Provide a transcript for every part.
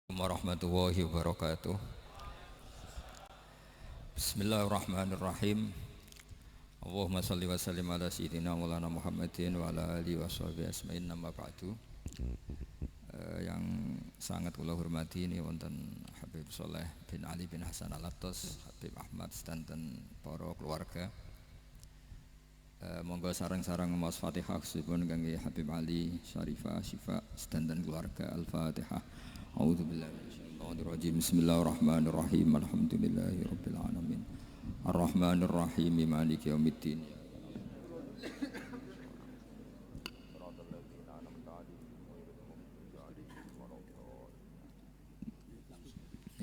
Warahmatullahi wabarakatuh. Bismillahirrahmanirrahim. Allahumma salli wa sallim ala sayyidina Maulana Muhammadin wa ala alihi wa sahbihi asma'in nama ba'du. Yang sangat kula hormati ini wonten Habib Soleh bin Ali bin Hasan Al-Attas, Habib Ahmad sedanten para keluarga. Monggo sarang-sarang maos Fatihah khususipun kangge Habib Ali Syarifah Syifa sedanten keluarga. Al-Fatihah. A'udzubillahi minasyaitonirrajim. Bismillahirrahmanirrahim. Alhamdulillahirabbil alamin. Arrahmanirrahim. Maliki yaumiddin.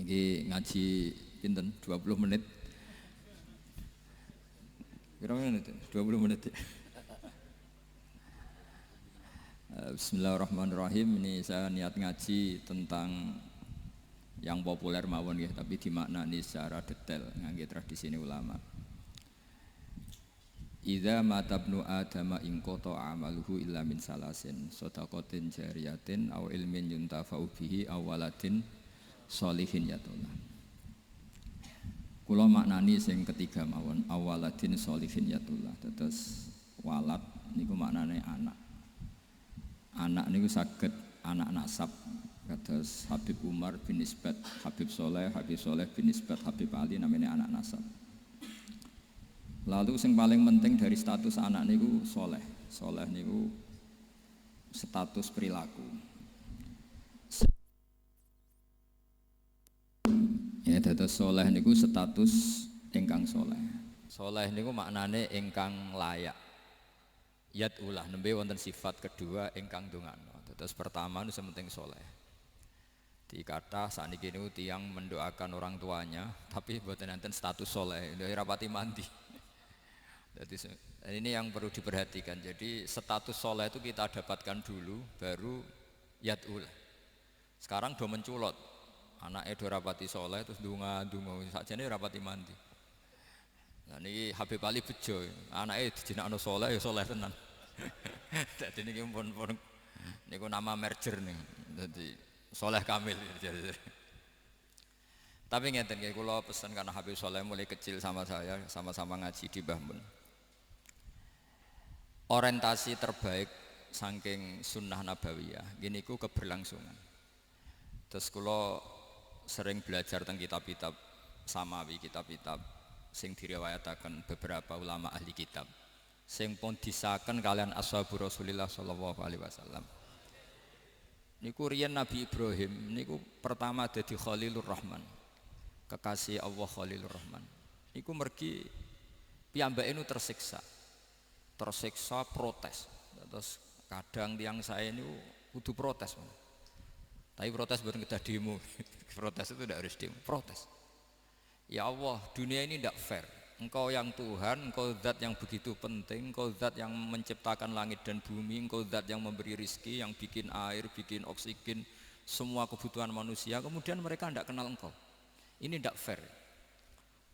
Niki ngaji pinten 20 menit. Berapa menit? 20 menit. Bismillahirrahmanirrahim. Ini saya niat ngaji tentang yang populer mawon nggih, tapi dimaknani secara detail ngangge tradisi ini ulama. Idza matabnu adama in qata amaluhu illa min salasin shadaqatin jariyatin aw ilmin yuntafa'u bihi aw waladin sholihin yatullah. Kula maknani sing ketiga mawon, awaladin sholihin yatullah. Terus walad niku maknane anak. Anak niku saged anak nasab kados Habib Umar bin Isbat Habib Soleh bin Isbat Habib Ali namanya anak nasab. Lalu yang paling penting dari status anak niku soleh. Soleh niku status perilaku. Ya, dados soleh niku status ingkang soleh. Soleh niku maknane ingkang layak. Yat ulah nembe wonten sifat kedua ingkang dongano. Terus pertama nu sementing soleh. Dikata saniki niku tiyang mendoakan orang tuanya, tapi mboten enten status soleh, rapati mandi. Jadi ini yang perlu diperhatikan. Jadi status soleh itu kita dapatkan dulu, baru yat ulah. Sekarang do menculot, anaknya do rapati soleh, terus dunga sakjane rapati mandi. Nah ini Habib Ali bejo, anaknya dijinakno soleh ya soleh tenan. Jadi ini pun niku nama merger nih, jadi soleh kamil. Tapi ngeten nggih, kula pesen karena Habib Soleh mulai kecil sama saya, sama-sama ngaji di Mbah Mun. Orientasi terbaik saking sunnah nabawiyah, gini ku keberlangsungan. Terus kula sering belajar tentang kitab-kitab samawi, kitab-kitab sing diriwayataken beberapa ulama ahli kitab sing pun disaken kalian ashabu Rasulillah sallallahu alaihi wasallam. Niku riyen Nabi Ibrahim niku pertama dadi Khalilur Rahman, kekasih Allah Khalilur Rahman. Niku mergi piyambake nu tersiksa protes. Terus kadang tiang saya niku kudu protes. Tapi protes bukan kita demo. Protes itu tidak harus demo, protes. Ya Allah, dunia ini tidak fair. Engkau yang Tuhan, Engkau zat yang begitu penting, Engkau zat yang menciptakan langit dan bumi, Engkau zat yang memberi rizki, yang bikin air, bikin oksigen, semua kebutuhan manusia. Kemudian mereka tidak kenal Engkau. Ini tidak fair.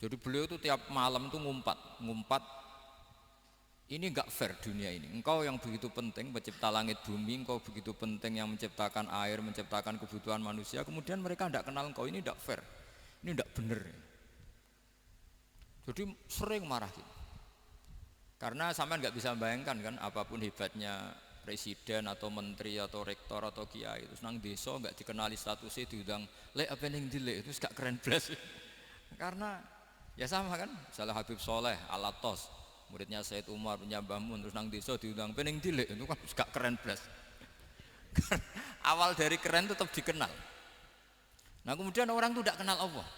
Jadi beliau itu tiap malam itu ngumpat. Ini enggak fair dunia ini. Engkau yang begitu penting pencipta langit bumi, Engkau begitu penting yang menciptakan air, menciptakan kebutuhan manusia. Kemudian mereka tidak kenal Engkau. Ini tidak fair. Ini tidak benar. Jadi sering marah gitu. Karena sampean nggak bisa bayangkan kan, apapun hebatnya presiden atau menteri atau rektor atau kiai itu nang desa nggak dikenali statusnya, diundang lek apa yang dilek itu gak keren belas. Karena ya sama kan, salah Habib Soleh Al-Attas, muridnya Said Umar punya Mbah Mun, terus nang desa diundang pening dilek itu kan gak keren belas. Awal dari keren tetap dikenal. Nah kemudian orang itu tidak kenal Allah.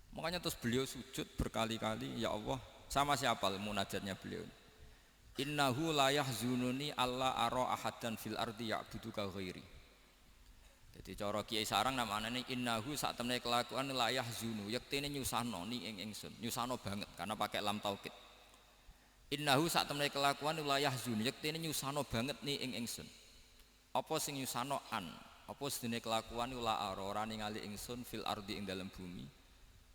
Makanya terus beliau sujud berkali-kali, ya Allah, sama siapa munajatnya beliau? Innahu la yahzununi alla ara ahadan fil ardi ya'buduka ghairi. Jadi cara Kiai Sarang namanya innahu sak temene kelakuan la yahzunu, yektene nyusano ni ing ingsun, nyusano banget karena pakai lam taukid. Innahu sak temene kelakuan la yahzunu, yektene nyusano banget ni ing ingsun. Apa sing nyusano an? Apa sedene kelakuan la ara ora ningali ingsun fil ardi ing dalam bumi.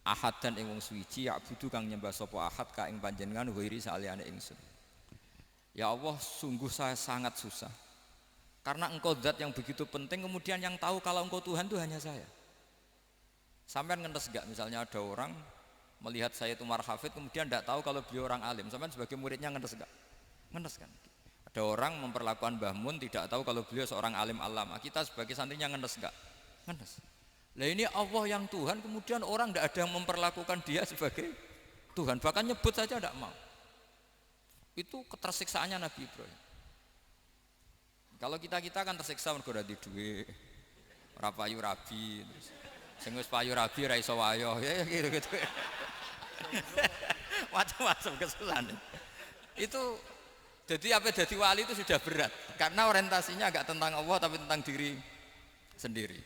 Ahad dan ing wong suwiji ya budu kang nyembah sapa ahad ka ing panjenengan wiri saliyane ingsun. Ya Allah, sungguh saya sangat susah Karena engkau zat yang begitu penting, kemudian yang tahu kalau engkau Tuhan itu hanya saya. Sampean ngenes gak misalnya ada orang melihat saya itu Umar Hafid kemudian tidak tahu kalau beliau orang alim, sampean sebagai muridnya ngenes gak? Ngenes kan? Ada orang memperlakukan Mbah Mun tidak tahu kalau beliau seorang alim alama, kita sebagai santrinya ngenes gak? Ngenes. Lah ini Allah yang Tuhan, kemudian orang tidak ada yang memperlakukan dia sebagai Tuhan, bahkan nyebut saja tidak mau. Itu ketersiksaannya Nabi Ibrahim. Kalau kita kan tersiksa mergo di duwe, ora payu rabi, terus sing wis payu rabi ra iso wayo, ya gitu. Macam-macam kesalahan. Itu jadi apa jadi wali itu sudah berat karena orientasinya agak tentang Allah tapi tentang diri sendiri.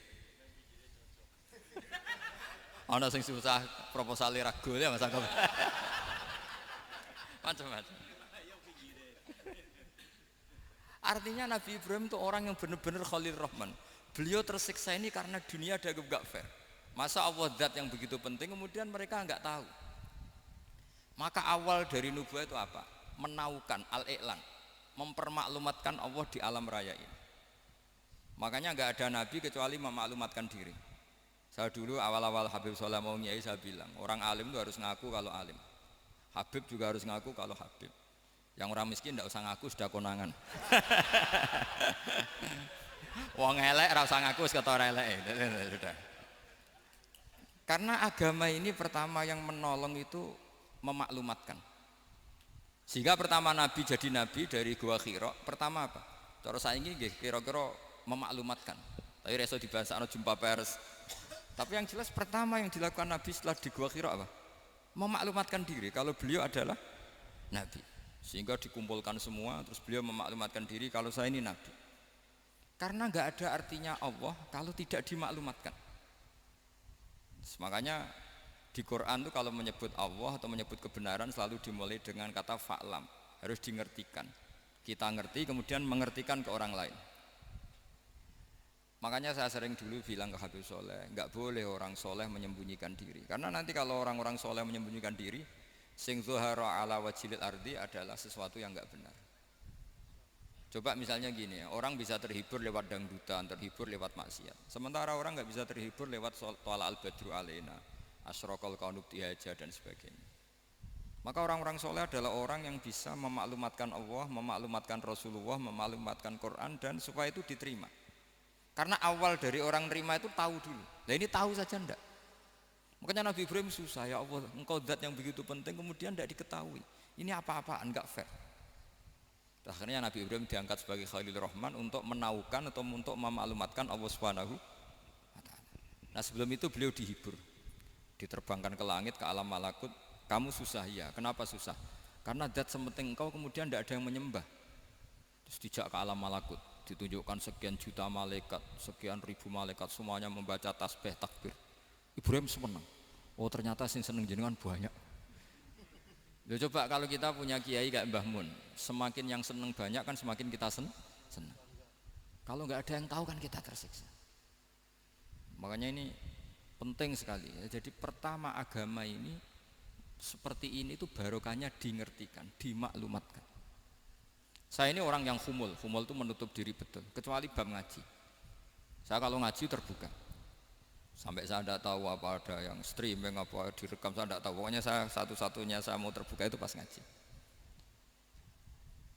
Ana sing susah proposal ragu ya Mas Angga. Macam-macam. Artinya Nabi Ibrahim itu orang yang benar-benar Khalil Rahman. Beliau tersiksa ini karena dunia dianggap gak fair. Masa Allah zat yang begitu penting kemudian mereka enggak tahu. Maka awal dari nubuah itu apa? Menaukan al-i'lan, mempermaklumatkan Allah di alam raya ini. Makanya enggak ada nabi kecuali memaklumatkan diri. Saya dulu awal-awal Habib Soleh mau nyai saya bilang orang alim itu harus ngaku kalau alim. Habib juga harus ngaku kalau Habib. Yang orang miskin tidak usah ngaku sudah konangan. Wong elek ora usah ngaku wis ketor elek. Sudah. Karena agama ini pertama yang menolong itu memaklumatkan. Sehingga pertama Nabi jadi Nabi dari Gua Hira, pertama apa? Cara saiki nggih kira-kira memaklumatkan. Tapi reso dibahasakno jumpa pers. Tapi yang jelas pertama yang dilakukan Nabi setelah di Gua Hira apa? Memaklumatkan diri kalau beliau adalah Nabi. Sehingga dikumpulkan semua terus beliau memaklumatkan diri kalau saya ini Nabi. Karena nggak ada artinya Allah kalau tidak dimaklumatkan. Makanya di Quran itu kalau menyebut Allah atau menyebut kebenaran selalu dimulai dengan kata fa'lam, harus dingertikan. Kita ngerti kemudian mengertikan ke orang lain. Makanya saya sering dulu bilang ke Habib Soleh, nggak boleh orang soleh menyembunyikan diri. Karena nanti kalau orang-orang soleh menyembunyikan diri, sing zuhara ala wajilil ardi adalah sesuatu yang nggak benar. Coba misalnya gini, orang bisa terhibur lewat dangdutan, terhibur lewat maksiat. Sementara orang nggak bisa terhibur lewat Thala al-Badru alaina, asyraqal kaunu bihaja dan sebagainya. Maka orang-orang soleh adalah orang yang bisa memaklumatkan Allah, memaklumatkan Rasulullah, memaklumatkan Quran dan supaya itu diterima. Karena awal dari orang terima itu tahu dulu. Nah ini tahu saja enggak. Makanya Nabi Ibrahim susah, ya Allah, engkau zat yang begitu penting kemudian tidak diketahui. Ini apa-apaan, enggak fair. Akhirnya Nabi Ibrahim diangkat sebagai Khalil Rahman untuk menaukan atau untuk memaklumatkan Allah Subhanahu wa ta'ala. Nah sebelum itu beliau dihibur, diterbangkan ke langit, ke alam malakut. Kamu susah ya, kenapa susah? Karena zat sementing engkau kemudian tidak ada yang menyembah. Terus dijak ke alam malakut, ditunjukkan sekian juta malaikat, sekian ribu malaikat, semuanya membaca tasbih takbir. Ibrahim senang. Oh ternyata sing seneng jenengan banyak. Loh, coba kalau kita punya kiai kayak Mbah Mun, semakin yang seneng banyak kan semakin kita senang. Kalau nggak ada yang tahu kan kita tersiksa. Makanya ini penting sekali. Jadi pertama agama ini seperti ini tuh barokahnya dingertikan, dimaklumatkan. Saya ini orang yang humul itu menutup diri betul, kecuali bab ngaji. Saya kalau ngaji terbuka. Sampai saya tidak tahu apa ada yang streaming apa direkam, saya tidak tahu. Pokoknya saya satu-satunya saya mau terbuka itu pas ngaji.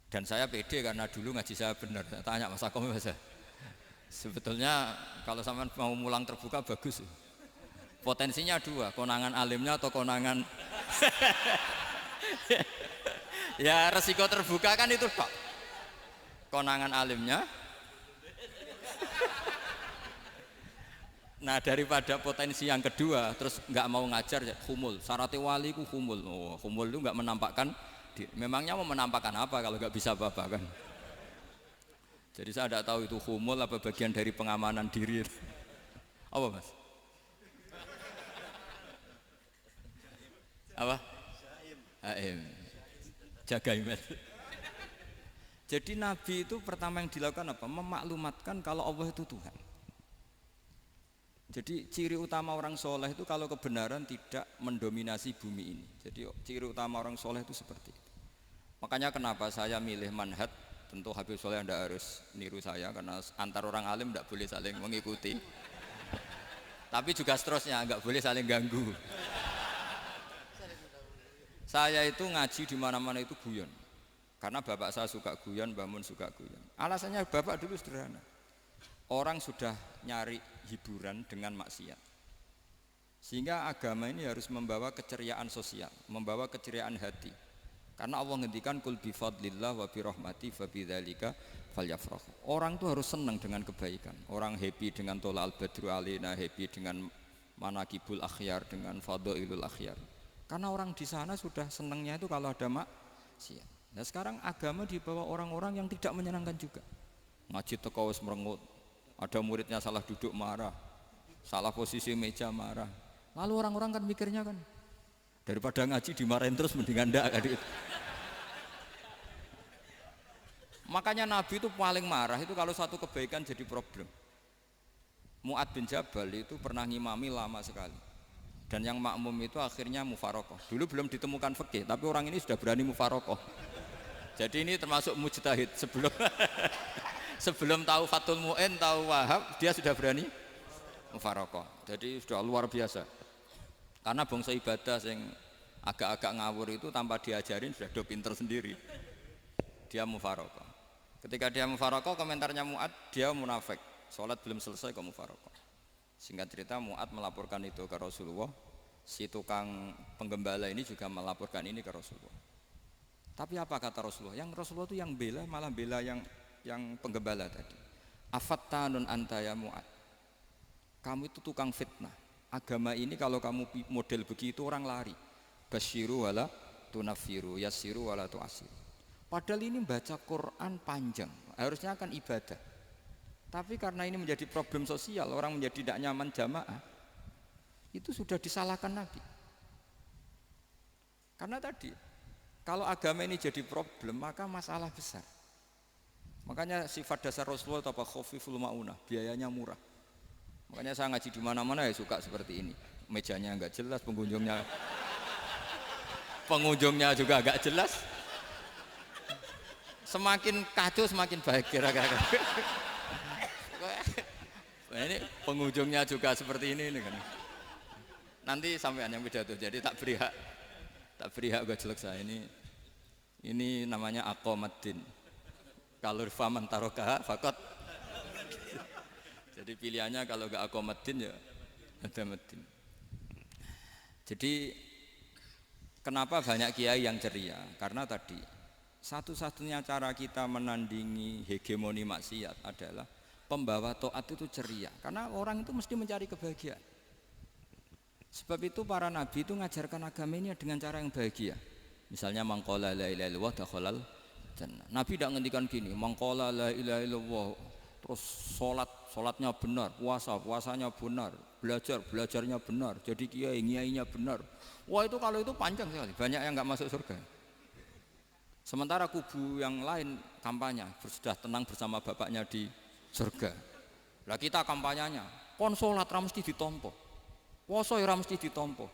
Dan saya pede karena dulu ngaji saya benar. Saya tanya Mas Akom, sebetulnya kalau sampean mau mulang terbuka bagus. Potensinya dua, konangan alimnya atau konangan. Ya resiko terbuka kan itu Pak. Konangan alimnya. Nah daripada potensi yang kedua terus nggak mau ngajar ya humul. Syaratnya wali ku humul. Oh, humul itu nggak menampakkan. Memangnya mau menampakkan apa kalau nggak bisa apa-apa kan? Jadi saya tidak tahu itu humul apa bagian dari pengamanan diri. Apa Mas? Apa? Haim. Jaga iman. Jadi Nabi itu pertama yang dilakukan apa? Memaklumatkan kalau Allah itu Tuhan. Jadi ciri utama orang soleh itu kalau kebenaran tidak mendominasi bumi ini. Jadi ciri utama orang soleh itu seperti itu. Makanya kenapa saya milih manhaj tentu Habib Soleh Anda harus niru saya karena antar orang alim tidak boleh saling mengikuti. Tapi juga seterusnya nggak boleh saling ganggu. Saya itu ngaji di mana-mana itu guyon. Karena bapak saya suka guyon, Mbah Mun suka guyon. Alasannya bapak dulu sederhana. Orang sudah nyari hiburan dengan maksiat. Sehingga agama ini harus membawa keceriaan sosial, membawa keceriaan hati. Karena Allah ngendikan kul bi fadlillah wa bi rahmati fa bidzalika falyafrahu. Orang tuh harus senang dengan kebaikan. Orang happy dengan tolal badru alina, happy dengan manakibul akhyar, dengan fadhailul akhyar. Karena orang di sana sudah senangnya itu kalau ada maksiat. Nah sekarang agama dibawa orang-orang yang tidak menyenangkan juga. Ngaji teko wis merengut, ada muridnya salah duduk marah, salah posisi meja marah. Lalu orang-orang kan mikirnya kan, daripada ngaji dimarahin terus mendingan ndak kan. Makanya Nabi itu paling marah itu kalau satu kebaikan jadi problem. Mu'ad bin Jabal itu pernah ngimami lama sekali. Dan yang makmum itu akhirnya mufarokoh. Dulu belum ditemukan fikih, tapi orang ini sudah berani mufarokoh. Jadi ini termasuk mujtahid sebelum tahu Fathul Mu'in, tahu Wahab, dia sudah berani mufarokoh. Jadi sudah luar biasa. Karena bangsa ibadah yang agak-agak ngawur itu tanpa diajarin sudah do pinter sendiri. Dia mufarokoh. Ketika dia mufarokoh, komentarnya Mu'ad, dia munafik. Sholat belum selesai kok mufarokoh. Singkat cerita Mu'ad melaporkan itu ke Rasulullah. Si tukang penggembala ini juga melaporkan ini ke Rasulullah. Tapi apa kata Rasulullah? Yang Rasulullah itu yang bela, malah bela yang penggembala tadi. Afattanun anta ya Mu'ad. Kamu itu tukang fitnah. Agama ini kalau kamu model begitu orang lari. Basyiru wala tunafiru, yassiru wala tu'asiru. Padahal ini baca Quran panjang, harusnya akan ibadah. Tapi karena ini menjadi problem sosial, orang menjadi tidak nyaman jamaah, itu sudah disalahkan Nabi. Karena tadi, kalau agama ini jadi problem, maka masalah besar. Makanya sifat dasar Rasulullah apa khafiful maunah, biayanya murah. Makanya saya ngaji di mana-mana ya suka seperti ini. Mejanya enggak jelas, pengunjungnya juga enggak jelas. Semakin kacau semakin baik kira-kira. Ini pengunjungnya juga seperti ini kan. Nanti sampean yang pidato, jadi tak beri hak gue jelek saya ini namanya aqomaddin. Kalau faman tarokaha fakot. Jadi pilihannya kalau gak aqomaddin ya ada medin. Jadi kenapa banyak kiai yang ceria? Karena tadi satu-satunya cara kita menandingi hegemoni maksiat adalah pembawa taat itu ceria. Karena orang itu mesti mencari kebahagiaan. Sebab itu para nabi itu mengajarkan agama ini dengan cara yang bahagia. Misalnya mangqala la ilaha illallah dakhalal jannah. Nabi tidak ngendikan gini, mangqala la ilaha illallah terus salatnya benar, puasanya benar, belajarnya benar, jadi kiainya benar. Wah itu kalau itu panjang sekali, banyak yang enggak masuk surga. Sementara kubu yang lain kampanye sudah tenang bersama bapaknya di surga. Lah kita kampanyenya kon salat ra mesti ditampa. Puasa ya ra mesti ditampa.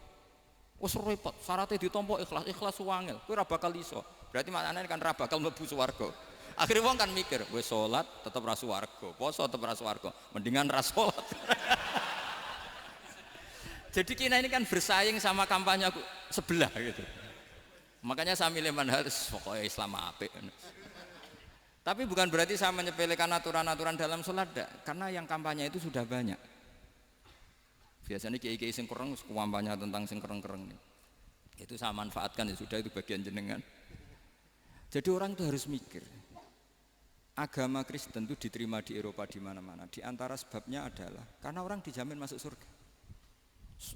Wis repot, syaratnya ditampa ikhlas wangel. Kowe ora bakal iso. Berarti maknane kan ra bakal mlebu swarga. Akhirnya wong kan mikir, wis salat tetep ra swarga, puasa tetep ra swarga. Mendingan ra salat. Jadi kita ini kan bersaing sama kampanye sebelah gitu. Makanya saya milih manhaj pokoknya Islam apik. Tapi bukan berarti saya menyepelekan aturan-aturan dalam sholat, karena yang kampanye itu sudah banyak. Biasanya kiai-kiai sing kereng kampanye tentang sing kereng-kereng nih. Itu saya manfaatkan ya sudah, itu bagian jenengan. Jadi orang itu harus mikir. Agama Kristen itu diterima di Eropa di mana-mana. Di antara sebabnya adalah karena orang dijamin masuk surga.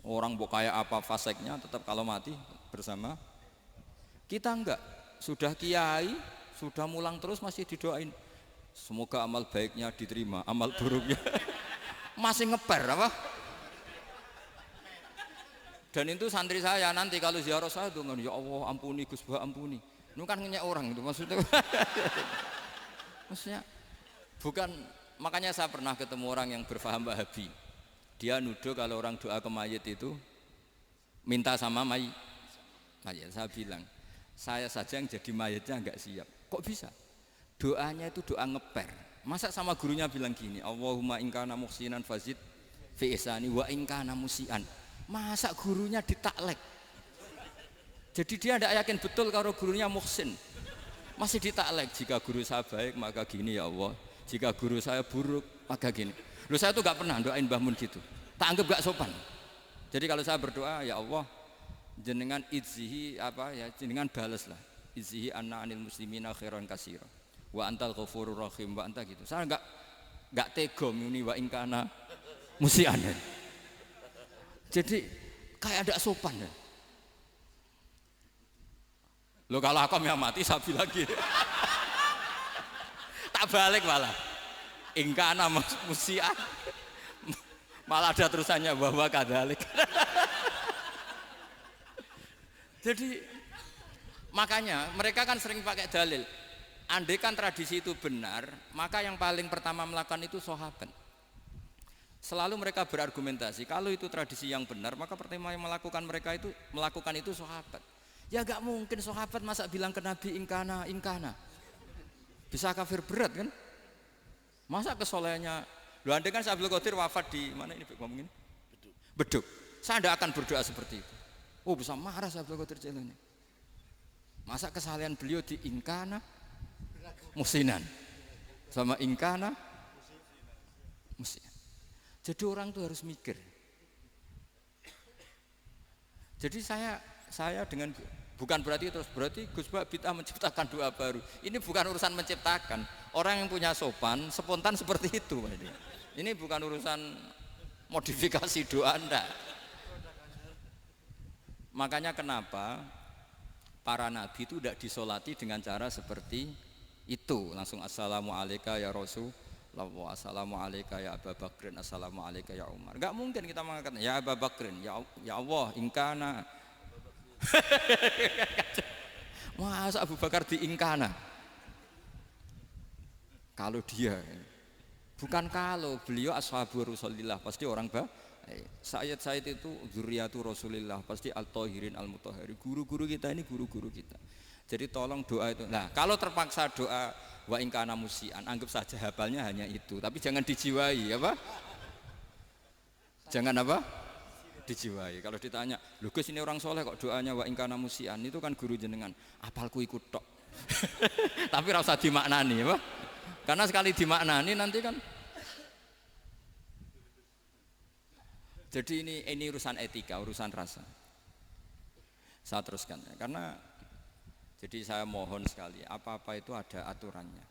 Orang mau kayak apa faseknya tetap kalau mati bersama. Kita enggak, sudah kiai, sudah mulang terus masih didoain. Semoga amal baiknya diterima, amal buruknya masih ngeper apa? Dan itu santri saya nanti kalau ziarah saya tuh, ya Allah ampuni Gus Bah ampuni. Ini kan ngenyek orang itu maksudnya. Maksudnya bukan, makanya saya pernah ketemu orang yang berfaham Wahabi. Dia nuduh kalau orang doa ke mayit itu minta sama mayit. Saya bilang, saya saja yang jadi mayatnya enggak siap. Kok bisa? doanya itu doa ngeper. Masa sama gurunya bilang gini, Allahumma in kana muhsinan fazid fi ihsani wa in kana musian. Masa gurunya ditaklek. Jadi dia tidak yakin betul kalau gurunya muhsin. Masih ditaklek, jika guru saya baik maka gini ya Allah, jika guru saya buruk maka gini. Loh saya tuh gak pernah doain Mbah Mun gitu, tak anggap gak sopan. Jadi kalau saya berdoa, ya Allah jenengan izzihi apa ya, jenengan balas lah, izzihi anna anil muslimina khairan kasira wa antal ghafurur rahim wa anta gitu. Saya gak tega muni wa ingkana musian. Jadi kayak ada sopan ya. Loh kalau aku yang mati sapi lagi. Tak balik malah. Ingkana musian. Malah ada terusannya bahwa kadalik. Jadi makanya mereka kan sering pakai dalil. Andai kan tradisi itu benar, maka yang paling pertama melakukan itu sahabat. Selalu mereka berargumentasi, kalau itu tradisi yang benar, maka pertama yang melakukan itu sahabat. Ya gak mungkin sahabat masa bilang ke Nabi ingkana. Bisa kafir berat kan? Masa kesolehannya, loh andai kan Abdul Qadir wafat di mana ini ngomong ini? Beduk. Saya tidak akan berdoa seperti itu. Oh bisa marah Abdul Qadir Jailani. Masa kesalahan beliau di ingkana musinan sama ingkana musinan. Jadi orang tuh harus mikir. Jadi saya dengan bukan berarti Gus Bak bid'ah menciptakan doa baru. Ini bukan urusan menciptakan. Orang yang punya sopan spontan seperti itu. Ini bukan urusan modifikasi doa Anda. Makanya kenapa para nabi itu tidak disolati dengan cara seperti itu. Langsung assalamualaikum ya Rasulullah, assalamualaikum ya Abu Bakrin, assalamualaikum ya Umar. Enggak mungkin kita mengatakan ya Abu Bakrin, ya Allah ingkana. Masa Abu Bakar diingkana? Kalau dia bukan kalau beliau ashabu Rasulillah pasti orang Sayyid itu dzurriyyatu Rasulillah pasti al-tahirin al-mutahharin. Guru-guru kita ini guru-guru kita. Jadi tolong doa itu. Nah, kalau terpaksa doa wa in kana musian, anggap saja hafalnya hanya itu, tapi jangan dijiwai apa? Jangan apa? Dijiwai. Kalau ditanya, "Lho Gus ini orang soleh kok doanya wa in kana musian?" Itu kan guru jenengan. Apalku ikut tok. Tapi ora usah dimaknani apa? Karena sekali dimaknani nanti kan. Jadi ini urusan etika, urusan rasa. Saya teruskan ya, karena jadi saya mohon sekali, apa-apa itu ada aturannya.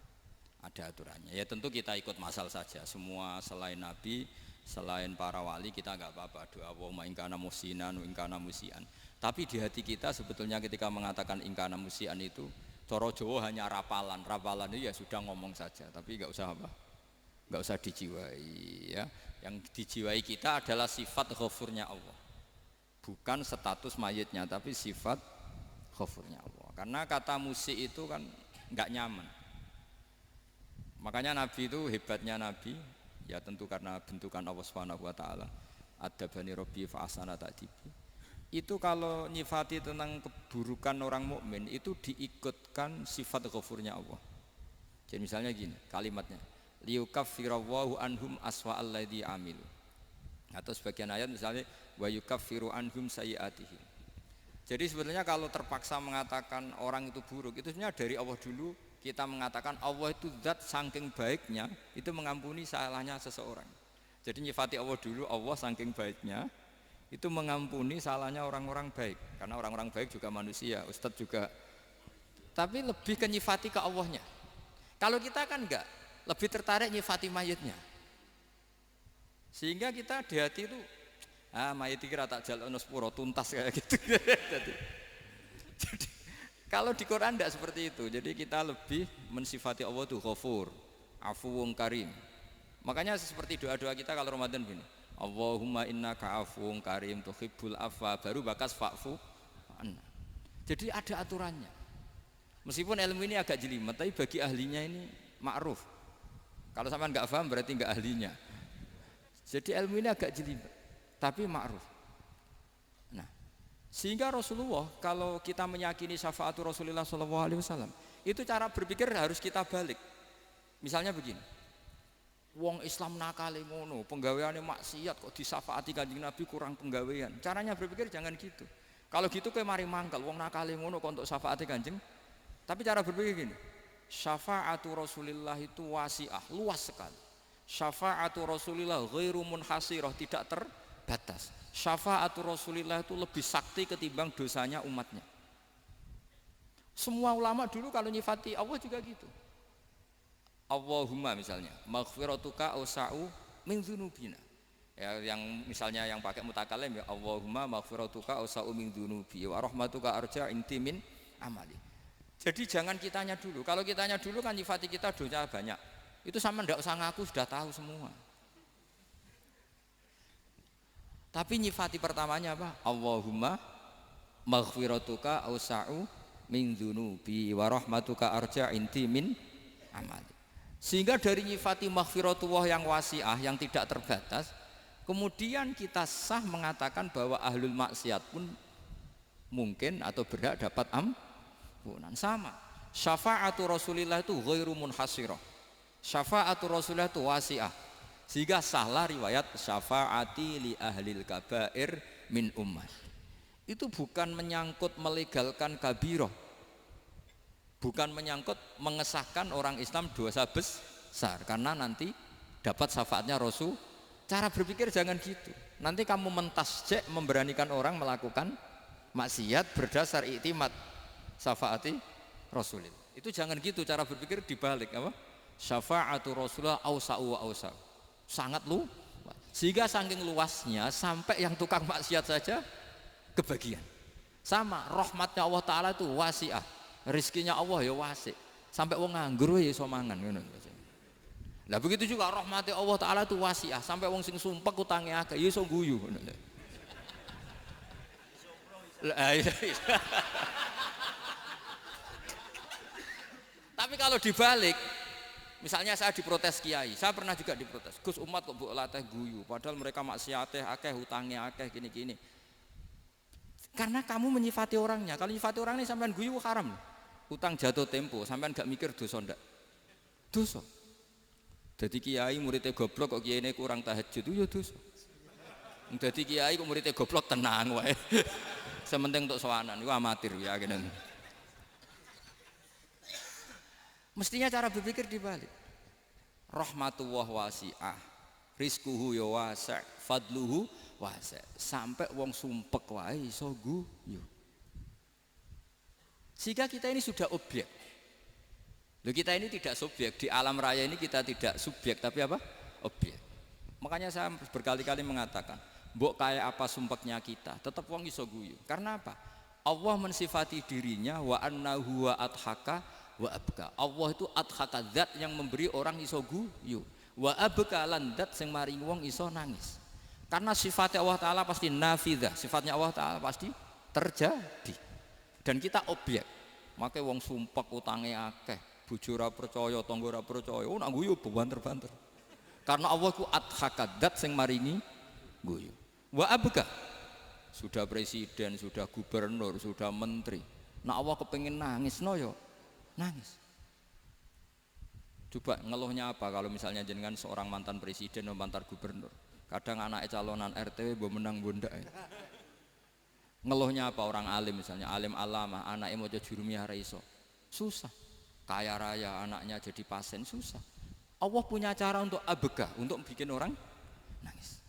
Ada aturannya. Ya tentu kita ikut masal saja. Semua selain Nabi, selain para wali kita enggak apa-apa. Doa wa in kana musinan, in kana musian. Tapi di hati kita sebetulnya ketika mengatakan in kana musian itu coro Jawa hanya rapalan. Rapalan itu ya sudah ngomong saja, tapi enggak usah apa? Enggak usah dijiwai ya. Yang dijiwai kita adalah sifat ghafurnya Allah. Bukan status mayitnya, tapi sifat ghafurnya Allah. Karena kata musik itu kan enggak nyaman. Makanya Nabi itu hebatnya Nabi, ya tentu karena bentukan Allah Subhanahu wa taala. Adabani Rabbi fa ahsana ta'dibi. Itu kalau nyifati tentang keburukan orang mukmin itu diikutkan sifat ghafurnya Allah. Jadi misalnya gini, kalimatnya liyukaffirallahu anhum aswa alladzi amilu. Atau sebagian ayat misalnya wa yukaffiru anhum sayiatihim. Jadi sebetulnya kalau terpaksa mengatakan orang itu buruk, itu sebenarnya dari Allah dulu kita mengatakan Allah itu zat saking baiknya itu mengampuni salahnya seseorang. Jadi nyifati Allah dulu, Allah saking baiknya itu mengampuni salahnya orang-orang baik. Karena orang-orang baik juga manusia, Ustadz juga. Tapi lebih ke nyifati ke Allahnya. Kalau kita kan enggak, lebih tertarik nyifati mayitnya. Sehingga kita di hati itu mayit kira tak jalono sepuro tuntas kayak gitu. jadi kalau di Quran tidak seperti itu. Jadi kita lebih mensifati Allah itu Ghafur, Afuwun Karim. Makanya seperti doa-doa kita kalau Ramadan begini, Allahumma innaka afuwun karim tuhibbul afwa, baru bakas fa'fu anna. Jadi ada aturannya. Meskipun ilmu ini agak jelimet, tapi bagi ahlinya ini ma'ruf. Kalau sampean enggak paham berarti enggak ahlinya. Jadi ilmu ini agak jelimet, tapi ma'ruf. Nah, sehingga Rasulullah kalau kita meyakini syafaatul Rasulullah SAW, itu cara berpikir harus kita balik. Misalnya begini, wong Islam nakale ngono, penggaweane maksiat kok disafaati Kanjeng Nabi kurang penggawean. Caranya berpikir jangan gitu. Kalau gitu kowe mari mangkel, wong nakale ngono kok untuk syafaati Kanjeng. Tapi cara berpikir gini, syafaatu Rasulillah itu wasi'ah, luas sekali. Syafaatu Rasulillah ghairu munhasirah, tidak terbatas. Syafaatu Rasulillah itu lebih sakti ketimbang dosanya umatnya. Semua ulama dulu kalau nyifati Allah juga gitu. Allahumma misalnya, maghfiratuka awsa'u min dzunubina. Ya, yang misalnya yang pakai mutakalim ya Allahumma maghfiratuka awsa'u min dzunubi wa rahmatuka arja inti min amali. Jadi jangan kitanya dulu. Kalau kitanya dulu kan nyifati kita dosa banyak. Itu sama ndak usah ngaku, sudah tahu semua. Tapi nyifati pertamanya apa? Allahumma maghfiratuka awsa'u min dzunubi wa rahmatuka arja inti min amali. Sehingga dari nyifati maghfiratullah yang wasi'ah, yang tidak terbatas, kemudian kita sah mengatakan bahwa ahlul maksiat pun mungkin atau berhak dapat ampunan. Sama, syafa'atu Rasulillah itu ghairu munhasirah, syafa'atu Rasulillah itu wasi'ah. Sehingga sahlah riwayat syafa'ati li ahlil kabair min ummah. Itu bukan menyangkut melegalkan kabirah, bukan menyangkut mengesahkan orang Islam dosa besar, karena nanti dapat syafaatnya Rasul. Cara berpikir jangan gitu. Nanti kamu mentasjek, memberanikan orang melakukan maksiat berdasar iktimat syafaati Rasulillah. Itu jangan gitu cara berpikir, dibalik apa? Syafa'atu Rasulullah awsa'u wa awsa'u. Sangat luas. Sehingga saking luasnya sampai yang tukang maksiat saja kebagian. Sama, rahmatnya Allah Ta'ala itu wasi'ah. Rizkinya Allah ya wasi, sampai wong nganggur ya iso mangan ngono. Lah begitu juga rahmati Allah Ta'ala itu wasi'ah, sampai wong sing sumpek utange akeh ya iso guyu ngono. Tapi kalau dibalik, misalnya saya diprotes kiai, saya pernah juga diprotes, Gus umat kok mbok latih guyu, padahal mereka maksiate akeh, hutangnya akeh, gini-gini. Karena kamu menyifati orangnya. Kalau menyifati orang ini sampean guyu haram. Utang jatuh tempo, sampean gak mikir dosa ndak? Dosa. Jadi kiai muridnya goblok kok kiai ini kurang tahajud itu ya dosa. Jadi kiai kok muridnya goblok tenang wae. Sementing untuk sowanan itu amatir ya kenen. Mestinya cara berpikir dibalik. Rahmatullah wasi'ah, rizquhu ya wasi', fadluhu wasi'. Sampai wong sumpek wae iso guyu. Sehingga kita ini sudah objek. Loh, kita ini tidak subjek, di alam raya ini kita tidak subjek tapi apa? Objek. Makanya saya berkali-kali mengatakan, mbok kayak apa sumpeknya kita, tetap wong iso guyu. Karena apa? Allah mensifati dirinya wa annahu wa adhaka wa abka. Allah itu adhaka, zat yang memberi orang iso guyu. Wa abka lan zat sing maringi wong iso nangis. Karena sifatnya Allah Ta'ala pasti nafidah, sifatnya Allah Ta'ala pasti terjadi. Dan kita objek. Makanya wong sumpek utange akeh, bojo ora percaya, tangga ora percaya, nak guyu banter-banter. Karena Allah ku adhakadat sing maringi guyu. Wa abka, sudah presiden, sudah gubernur, sudah menteri, nak Allah kepengin nangis no yo nangis. Coba ngeluhnya apa kalau misalnya jenengan seorang mantan presiden atau mantan gubernur, kadang anaknya calonan RT mbok menang bondak. Ngeluhnya apa orang alim, misalnya alim alama, anaknya mau jadi jurumiyah raiso, susah. Kaya raya anaknya jadi pasien, susah. Allah punya cara untuk abega, untuk bikin orang nangis.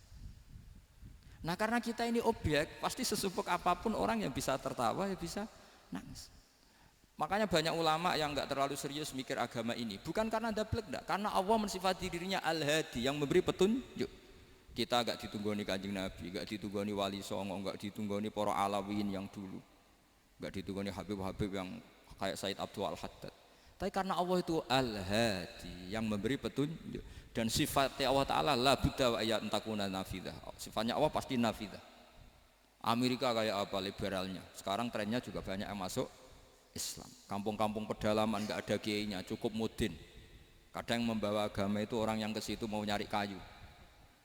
Nah karena kita ini objek, pasti sesumpuk apapun orang yang bisa tertawa ya bisa nangis. Makanya banyak ulama yang nggak terlalu serius mikir agama ini, bukan karena dablek, enggak, karena Allah mensifati dirinya Al-Hadi, yang memberi petunjuk. Kita gak ditunggoni Kanjeng Nabi, gak ditunggoni Wali Songo, gak ditunggoni para alawin yang dulu, gak ditunggoni Habib-Habib yang kayak Said Abdul Al-Haddad. Tapi karena Allah itu Al-Hadi, yang memberi petunjuk, dan sifatnya Allah Ta'ala la budda wa ayat entakuna nafidah. Sifatnya Allah pasti nafidah. Amerika kayak apa liberalnya, sekarang trennya juga banyak yang masuk Islam. Kampung-kampung pedalaman gak ada kiainya, cukup mudin. Kadang yang membawa agama itu orang yang ke situ mau nyari kayu.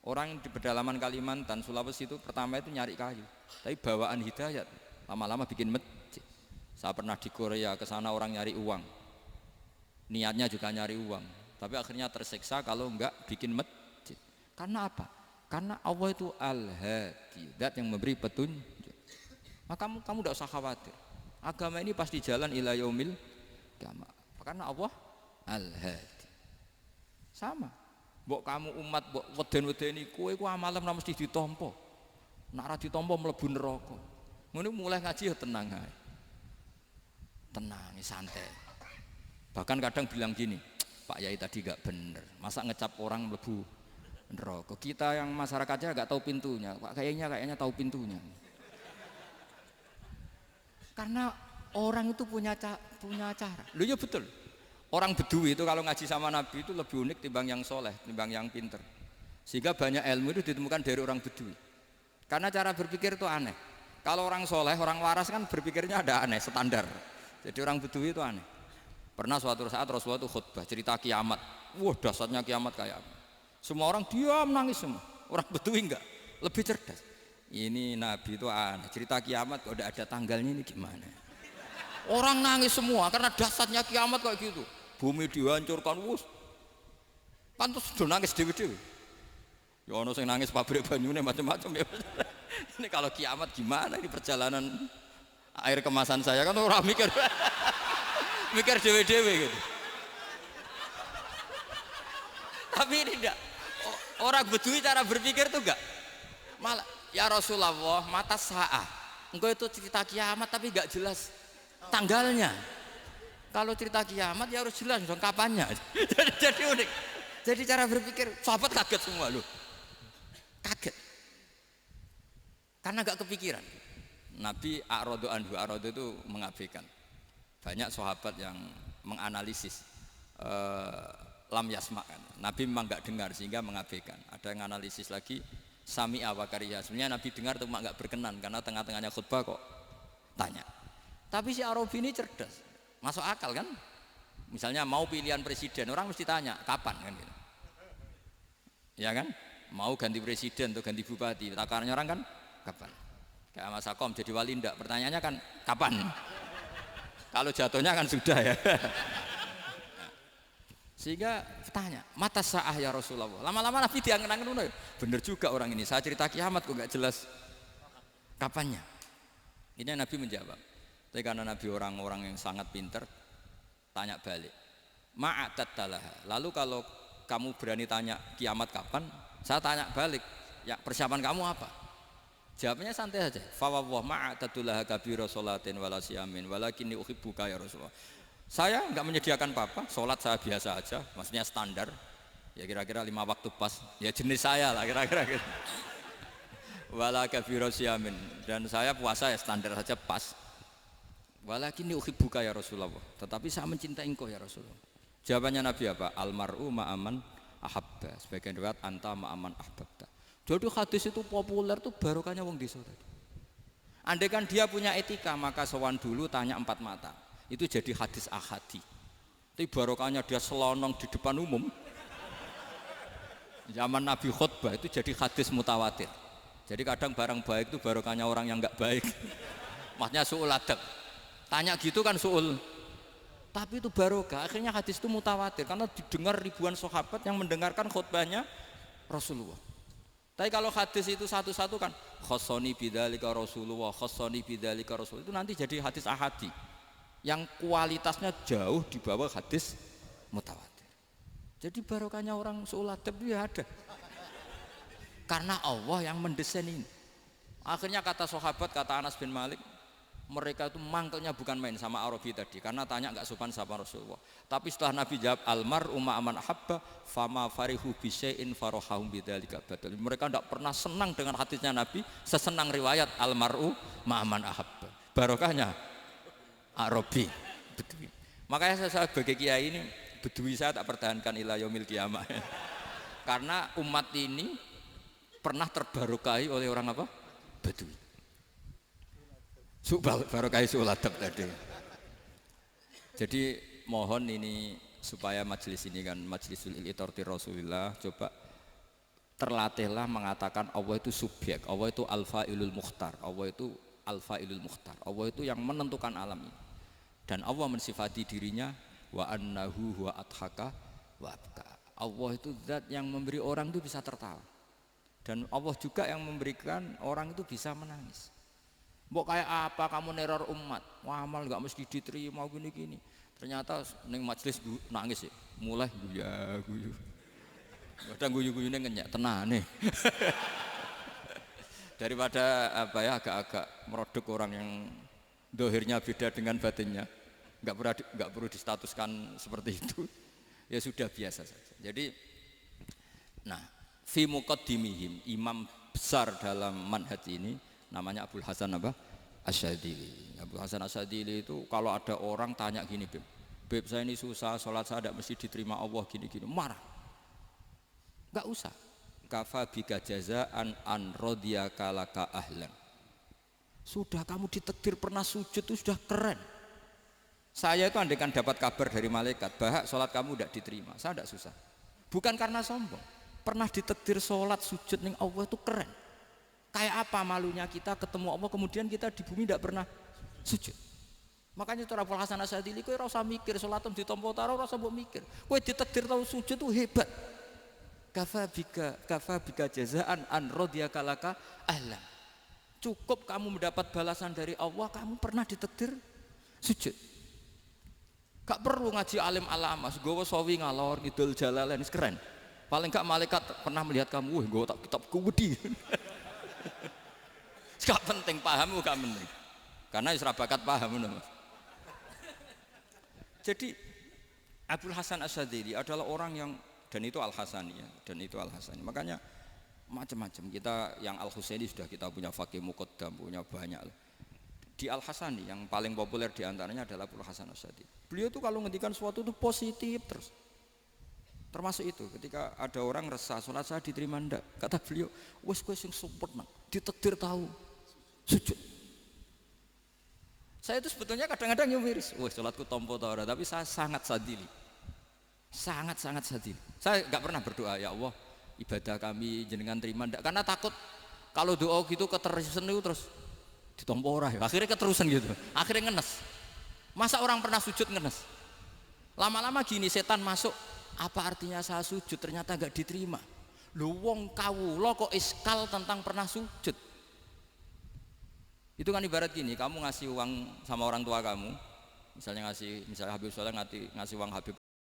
Orang di pedalaman Kalimantan, Sulawesi itu pertama itu nyari kayu, tapi bawaan hidayat, lama-lama bikin masjid. Saya pernah di Korea, ke sana orang nyari uang, niatnya juga nyari uang. tapi akhirnya tersiksa kalau enggak bikin masjid. Karena apa? Karena Allah itu Al-Hadi, zat yang memberi petunjuk. Maka kamu tidak usah khawatir, agama ini pasti jalan ila yaumil qiyamah, karena Allah Al-Hadi. Sama mbok kamu umat mbok weden-wedeni kowe iku amalan ora mesti ditampa, nek ora ditampa mlebu neraka. Ngono mulai ngaji ya tenang ae, tenang santai. Bahkan kadang bilang gini, Pak Yai tadi gak bener, masa ngecap orang mlebu neraka. Kita yang masyarakatnya gak tahu pintunya, Pak kayaknya tahu pintunya. Karena orang itu punya cara. Loh ya betul. Orang Bedui itu kalau ngaji sama Nabi itu lebih unik timbang yang soleh, timbang yang pinter. Sehingga banyak ilmu itu ditemukan dari orang Bedui. Karena cara berpikir itu aneh. Kalau orang soleh, orang waras kan berpikirnya ada aneh, standar. Jadi orang Bedui itu aneh. Pernah suatu saat Rasulullah itu khutbah cerita kiamat. Wah dahsyatnya kiamat kayak apa. Semua orang diam nangis semua. Orang Bedui enggak, lebih cerdas. Ini Nabi itu aneh, cerita kiamat kok udah ada tanggalnya ini gimana. Orang nangis semua karena dahsyatnya kiamat kayak gitu. Bumi dihancurkan, wus. Pantas sudah nangis dewi-dewi. Ya ono sing nangis pabrik banyune macam-macam ya. Ini kalau kiamat gimana ini perjalanan air kemasan saya kan orang mikir. Mikir dewi-dewi gitu. Tapi ini enggak. Orang Bedui cara berpikir tuh enggak. Malah ya Rasulullah mata sa'ah. Engkau itu cerita kiamat tapi enggak jelas tanggalnya. Kalau cerita kiamat ya harus jelas dong kapannya. Jadi unik. Jadi cara berpikir sahabat kaget semua loh. Kaget. Karena enggak kepikiran. Nabi a'radu anhu, a'radu itu mengabaikan. Banyak sahabat yang menganalisis lam yasma'kan. Nabi memang enggak dengar sehingga mengabaikan. Ada yang analisis lagi sami'a wa kariha. Sebenarnya Nabi dengar itu enggak berkenan karena tengah-tengahnya khutbah kok tanya. Tapi si Arabi ini cerdas. Masuk akal kan? Misalnya mau pilihan presiden, orang mesti tanya kapan kan gitu. Ya kan? Mau ganti presiden atau ganti bupati, takarannya orang kan kapan? Kayak Mas Akom jadi wali ndak? Pertanyaannya kan kapan? Kalau jatuhnya kan sudah ya. Sehingga tanya, mata sa'ah ya Rasulullah. Lama-lama Nabi diangen-angen, bener juga orang ini. Saya cerita kiamat kok nggak jelas kapannya. Ini Nabi menjawab. Tapi karena Nabi orang-orang yang sangat pinter, tanya balik. Ma'atat talaha. Lalu kalau kamu berani tanya kiamat kapan, saya tanya balik. Ya persiapan kamu apa? Jawabnya santai saja. Fa wallah ma'atatulaha kabira sholatin wala siyamin walakinni uhibbuka ya Rasulullah. Saya enggak menyediakan apa-apa, sholat saya biasa aja, maksudnya standar. Ya kira-kira 5 waktu pas. Ya jenis saya lah kira-kira gitu. Wala kabira siyamin, dan saya puasa ya standar saja pas. Walakinni uhibbuka ya Rasulullah. Tetapi saya mencintai engkau ya Rasulullah. Jawabannya Nabi apa? Almar'u ma'aman ahabba. Sebagian riwayat anta ma'aman ahbabta. Jadi hadis itu populer tuh barokahnya wong desa tadi. Andai kan dia punya etika maka sowan dulu tanya 4 mata. Itu jadi hadis ahadi. Tapi barokahnya dia selonong di depan umum. Zaman Nabi khutbah itu jadi hadis mutawatir. Jadi kadang barang baik itu barokahnya orang yang enggak baik. Maksudnya su'ul adab. Tanya gitu kan su'ul. Tapi itu barokah. Akhirnya hadis itu mutawatir karena didengar ribuan sahabat yang mendengarkan khutbahnya Rasulullah. Tapi kalau hadis itu satu-satu kan khassani bidzalika Rasulullah, khassani bidzalika Rasul, itu nanti jadi hadis ahadi yang kualitasnya jauh di bawah hadis mutawatir. Jadi barokahnya orang su'ul adab itu ya ada. Karena Allah yang mendesain ini. Akhirnya kata sahabat, kata Anas bin Malik, mereka itu mangkelnya bukan main sama Arabi tadi karena tanya enggak sopan sama Rasulullah. Tapi setelah Nabi jawab almar'u ma'aman ahabba fama farihu bisyai'in farahahum bidzalika badal. Mereka enggak pernah senang dengan hadisnya Nabi sesenang riwayat almar'u ma'aman ahabba. Barokahnya Arabi Bedui. Makanya saya sebagai kiai ini Bedui saya tak pertahankan ila yaumil qiyamah. Karena umat ini pernah terbarokahi oleh orang apa? Bedui. Barokai suladab tadi. Jadi mohon ini supaya majelis ini kan majlisul iltorti Rasulillah, coba terlatihlah mengatakan Allah itu subjek, Allah itu al-fa'ilul mukhtar, Allah itu al-fa'ilul mukhtar, Allah itu yang menentukan alam ini. Dan Allah mensifati dirinya wa annahu huwa adhaka wabka. Allah itu zat yang memberi orang itu bisa tertawa, dan Allah juga yang memberikan orang itu bisa menangis. Mbok kayak apa kamu neror umat, wah amal nggak mesti diterima gini-gini, ternyata neng majelis nangis ya, mulai guyu kadang guyu-guyune ngenyek tenane daripada apa ya, agak-agak merodok orang yang dohirnya beda dengan batinnya, nggak perlu distatuskan seperti itu. Ya sudah biasa saja. Jadi, nah, fi muqaddimihim, imam besar dalam manhaj ini namanya Abul Hasan apa? Asyadzili. Abul Hasan Asyadzili itu kalau ada orang tanya gini, Beb saya ini susah, sholat saya tidak mesti diterima Allah gini-gini, marah. Enggak usah. Kafa bika jazaan an radiyaka laka ahlan. Sudah kamu ditakdir pernah sujud itu sudah keren. Saya itu andaikan dapat kabar dari malaikat bahwa sholat kamu tidak diterima, saya tidak susah. Bukan karena sombong, pernah ditakdir sholat sujud ning Allah itu keren. Kayak apa malunya kita ketemu Allah kemudian kita di bumi tidak pernah sujud. Makanya cara Abul Hasan Asyadzili kowe ora usah mikir sholatem ditampa taro, ora usah mbok mikir. Kowe ditakdir tahu sujud itu hebat. Kafa bika jazaan an radiyaka laka ahlan. Cukup kamu mendapat balasan dari Allah, kamu pernah ditakdir sujud. Gak perlu ngaji alim alama, gowo sawi ngalor ngidul jalalain keren. Paling gak malaikat pernah melihat kamu, gowo tak kitab kuwedi. Gak penting pahammu, gak penting. Karena isra bakat paham ngono. Jadi Abul Hasan Asyadzili adalah orang yang, dan itu Al-Hasani ya, dan itu Al-Hasani. Makanya macam-macam, kita yang Al-Husaini sudah kita punya Faqih Muqaddam, punya banyak. Di Al-Hasani yang paling populer diantaranya adalah Abul Hasan Asyadzili. Beliau tuh kalau ngendikan sesuatu itu positif terus. Termasuk itu ketika ada orang resah sholat saya diterima ndak, kata beliau, wes kowe sing sempurna, ditakdir tahu sujud. Saya itu sebetulnya kadang-kadang yang miris, wes sholatku tompo ta ora, tapi saya sangat sadili. Sangat-sangat sadili. Saya enggak pernah berdoa ya Allah, ibadah kami jenengan terima ndak, karena takut kalau doa gitu keterusan itu terus ditompo ora ya. Akhirnya keterusan gitu. Akhirnya ngenes. Masa orang pernah sujud ngenes? Lama-lama gini setan masuk, apa artinya saya sujud ternyata enggak diterima. Lho wong kawula kok iskal tentang pernah sujud. Itu kan ibarat gini, kamu ngasih uang sama orang tua kamu, misalnya Habib Soleh ngasih uang Habib